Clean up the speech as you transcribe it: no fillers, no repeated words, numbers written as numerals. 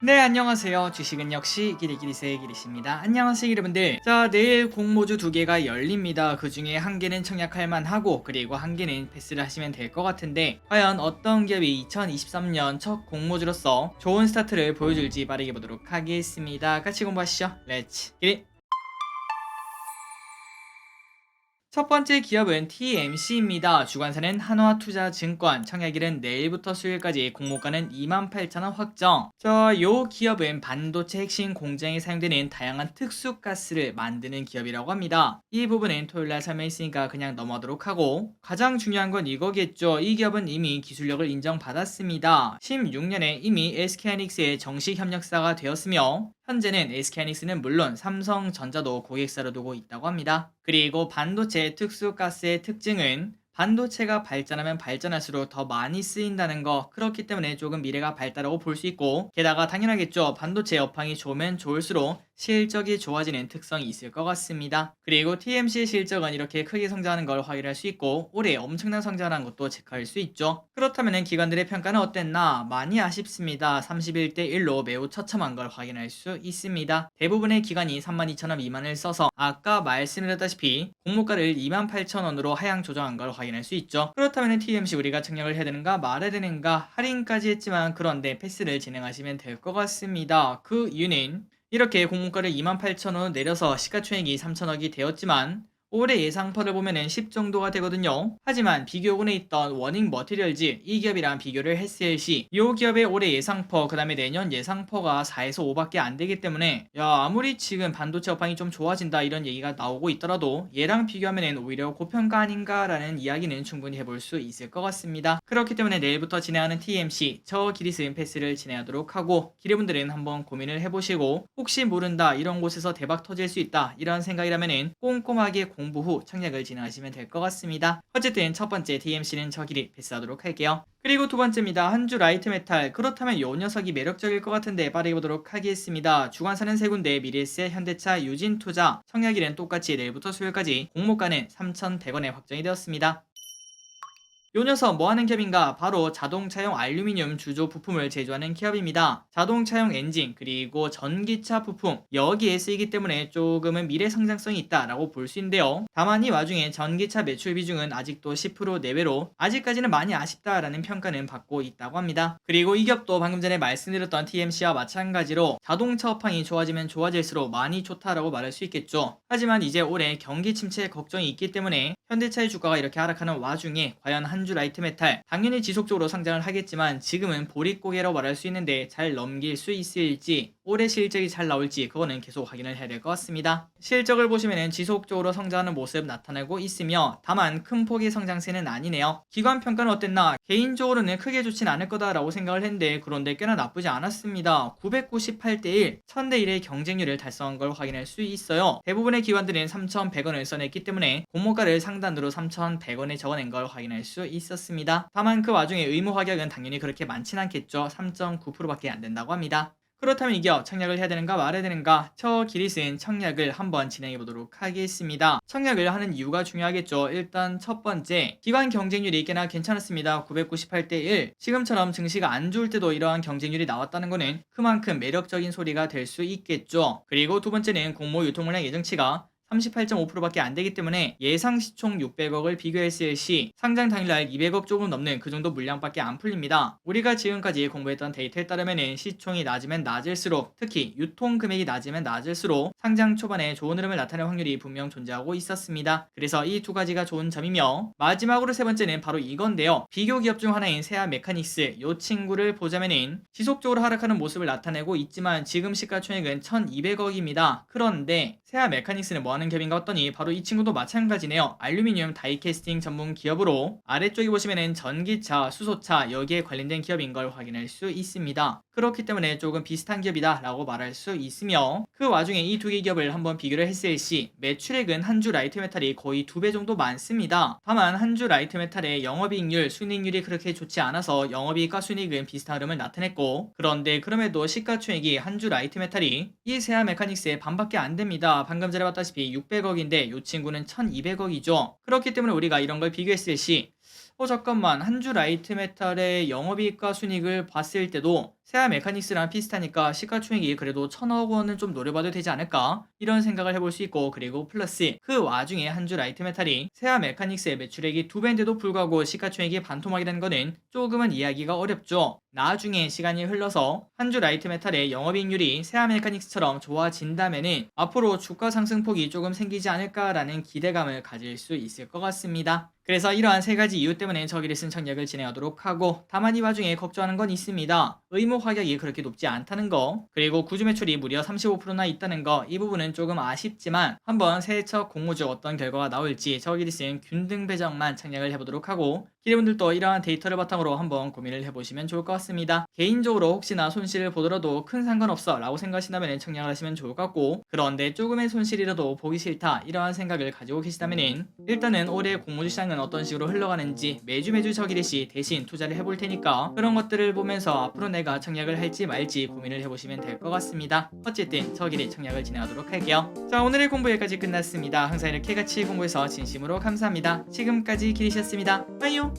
네, 안녕하세요. 주식은 역시 기리기리세의 기리십니다. 안녕하세요, 여러분들. 자, 내일 공모주 두 개가 열립니다. 그 중에 한 개는 청약할 만하고, 그리고 한 개는 패스를 하시면 될 것 같은데, 과연 어떤 기업이 2023년 첫 공모주로서 좋은 스타트를 보여줄지 빠르게 보도록 하겠습니다. 같이 공부하시죠. 렛츠 기릿! 첫 번째 기업은 TMC입니다. 주관사는 한화투자증권, 청약일은 내일부터 수요일까지, 공모가는 28,000원 확정. 요 기업은 반도체 핵심 공장에 사용되는 다양한 특수가스를 만드는 기업이라고 합니다. 이 부분은 토요일날 설명했으니까 그냥 넘어가도록 하고, 가장 중요한 건 이거겠죠. 이 기업은 이미 기술력을 인정받았습니다. 16년에 이미 SK하이닉스의 정식 협력사가 되었으며, 현재는 SK하이닉스는 물론 삼성전자도 고객사로 두고 있다고 합니다. 그리고 반도체 특수가스의 특징은 반도체가 발전하면 발전할수록 더 많이 쓰인다는 거, 그렇기 때문에 조금 미래가 밝다라고 볼 수 있고, 게다가 당연하겠죠. 반도체 업황이 좋으면 좋을수록 실적이 좋아지는 특성이 있을 것 같습니다. 그리고 TMC의 실적은 이렇게 크게 성장하는 걸 확인할 수 있고, 올해 엄청난 성장하는 것도 체크할 수 있죠. 그렇다면 기관들의 평가는 어땠나? 많이 아쉽습니다. 31대 1로 매우 처참한 걸 확인할 수 있습니다. 대부분의 기관이 32,000원 미만을 써서 아까 말씀드렸다시피 공모가를 28,000원으로 하향 조정한 걸 확인할 수 있죠. 그렇다면 TMC 우리가 청약을 해야 되는가 말아야 되는가, 할인까지 했지만 그런데 패스를 진행하시면 될 것 같습니다. 그 이유는 이렇게 공모가를 28,000원 내려서 시가총액이 3천억이 되었지만 올해 예상퍼를 보면은 10 정도가 되거든요. 하지만 비교군에 있던 워닝 머티리얼즈, 이 기업이랑 비교를 했을 시 이 기업의 올해 예상퍼, 그 다음에 내년 예상퍼가 4에서 5밖에 안 되기 때문에, 아무리 지금 반도체 업황이 좀 좋아진다 이런 얘기가 나오고 있더라도 얘랑 비교하면은 오히려 고평가 아닌가라는 이야기는 충분히 해볼 수 있을 것 같습니다. 그렇기 때문에 내일부터 진행하는 TMC 저 기리스인 패스를 진행하도록 하고, 기대분들은 한번 고민을 해보시고, 혹시 모른다 이런 곳에서 대박 터질 수 있다 이런 생각이라면은 꼼꼼하게 공부 후 청약을 진행하시면 될 것 같습니다. 어쨌든 첫 번째 TMC는 저 길이 패스하도록 할게요. 그리고 두 번째입니다. 한주 라이트 메탈. 그렇다면 요 녀석이 매력적일 것 같은데 빠르게 보도록 하겠습니다. 주관사는 세 군데, 미래에셋, 현대차, 유진투자. 청약일은 똑같이 내일부터 수요일까지, 공모가는 3,100원에 확정이 되었습니다. 요 녀석 뭐하는 기업인가? 바로 자동차용 알루미늄 주조 부품을 제조하는 기업입니다. 자동차용 엔진 그리고 전기차 부품, 여기에 쓰이기 때문에 조금은 미래 성장성이 있다라고 볼 수 있는데요. 다만 이 와중에 전기차 매출 비중은 아직도 10% 내외로 아직까지는 많이 아쉽다라는 평가는 받고 있다고 합니다. 그리고 이 기업도 방금 전에 말씀드렸던 TMC와 마찬가지로 자동차 업황이 좋아지면 좋아질수록 많이 좋다라고 말할 수 있겠죠. 하지만 이제 올해 경기 침체 걱정이 있기 때문에 현대차의 주가가 이렇게 하락하는 와중에 과연 한주 라이트 메탈 당연히 지속적으로 상장을 하겠지만 지금은 보릿고개라고 말할 수 있는데 잘 넘길 수 있을지, 올해 실적이 잘 나올지 그거는 계속 확인을 해야 될 것 같습니다. 실적을 보시면 지속적으로 성장하는 모습 나타나고 있으며, 다만 큰 폭의 성장세는 아니네요. 기관 평가는 어땠나? 개인적으로는 크게 좋진 않을 거다라고 생각을 했는데, 그런데 꽤나 나쁘지 않았습니다. 998대 1, 1000대 1의 경쟁률을 달성한 걸 확인할 수 있어요. 대부분의 기관들은 3,100원을 써냈기 때문에 공모가를 상단으로 3,100원에 적어낸 걸 확인할 수 있었습니다. 다만 그 와중에 의무 확약은 당연히 그렇게 많진 않겠죠. 3.9%밖에 안 된다고 합니다. 그렇다면 이 기업 청약을 해야 되는가 말아야 되는가? 저 기리스는 청약을 한번 진행해 보도록 하겠습니다. 청약을 하는 이유가 중요하겠죠. 일단 첫 번째, 기관 경쟁률이 꽤나 괜찮았습니다. 998대 1. 지금처럼 증시가 안 좋을 때도 이러한 경쟁률이 나왔다는 거는 그만큼 매력적인 소리가 될 수 있겠죠. 그리고 두 번째는 공모 유통물량 예정치가 38.5%밖에 안 되기 때문에 예상 시총 600억을 비교했을 시 상장 당일날 200억 조금 넘는 그 정도 물량밖에 안 풀립니다. 우리가 지금까지 공부했던 데이터에 따르면 시총이 낮으면 낮을수록, 특히 유통 금액이 낮으면 낮을수록 상장 초반에 좋은 흐름을 나타낼 확률이 분명 존재하고 있었습니다. 그래서 이 두 가지가 좋은 점이며, 마지막으로 세 번째는 바로 이건데요. 비교 기업 중 하나인 세아 메카닉스, 요 친구를 보자면은 지속적으로 하락하는 모습을 나타내고 있지만 지금 시가총액은 1200억입니다. 그런데 세아 메카닉스는 뭐하는 기업인가 했더니 바로 이 친구도 마찬가지네요. 알루미늄 다이캐스팅 전문 기업으로 아래쪽에 보시면은 전기차, 수소차 여기에 관련된 기업인 걸 확인할 수 있습니다. 그렇기 때문에 조금 비슷한 기업이다 라고 말할 수 있으며, 그 와중에 이 두 개 기업을 한번 비교를 했을 시 매출액은 한주 라이트 메탈이 거의 2배 정도 많습니다. 다만 한주 라이트 메탈의 영업이익률, 순이익률이 그렇게 좋지 않아서 영업이익과 순이익은 비슷한 흐름을 나타냈고, 그런데 그럼에도 시가총액이 한주 라이트 메탈이 이 세아 메카닉스의 반밖에 안 됩니다. 방금 전에 봤다시피 600억인데 이 친구는 1200억이죠. 그렇기 때문에 우리가 이런 걸 비교했을 시 잠깐만, 한주 라이트 메탈의 영업이익과 순이익을 봤을 때도 세아 메카닉스랑 비슷하니까 시가총액이 그래도 1000억 원은 좀 노려봐도 되지 않을까? 이런 생각을 해볼 수 있고, 그리고 플러스 그 와중에 한주 라이트 메탈이 세아 메카닉스의 매출액이 2배인데도 불구하고 시가총액이 반토막이라는 거는 조금은 이해하기가 어렵죠. 나중에 시간이 흘러서 한주 라이트 메탈의 영업이익률이 세아 메카닉스처럼 좋아진다면은 앞으로 주가 상승폭이 조금 생기지 않을까라는 기대감을 가질 수 있을 것 같습니다. 그래서 이러한 세 가지 이유 때문에 저기를 쓴 청약을 진행하도록 하고, 다만 이 와중에 걱정하는 건 있습니다. 의무 가격이 그렇게 높지 않다는 거, 그리고 구주 매출이 무려 35%나 있다는 거, 이 부분은 조금 아쉽지만 한번 새해 첫 공모 중 어떤 결과가 나올지 저기를 쓴 균등 배정만 청약을 해보도록 하고, 기대분들도 이러한 데이터를 바탕으로 한번 고민을 해보시면 좋을 것 같습니다. 개인적으로 혹시나 손실을 보더라도 큰 상관없어 라고 생각하신다면 청약을 하시면 좋을 것 같고, 그런데 조금의 손실이라도 보기 싫다 이러한 생각을 가지고 계시다면 일단은 올해 공모주 시장은 어떤 식으로 흘러가는지 매주 저기리시 대신 투자를 해볼 테니까 그런 것들을 보면서 앞으로 내가 청약을 할지 말지 고민을 해보시면 될 것 같습니다. 어쨌든 저기리 청약을 진행하도록 할게요. 자, 오늘의 공부 여기까지 끝났습니다. 항상 이렇게 같이 공부해서 진심으로 감사합니다. 지금까지 기리셨습니다. 빠이요.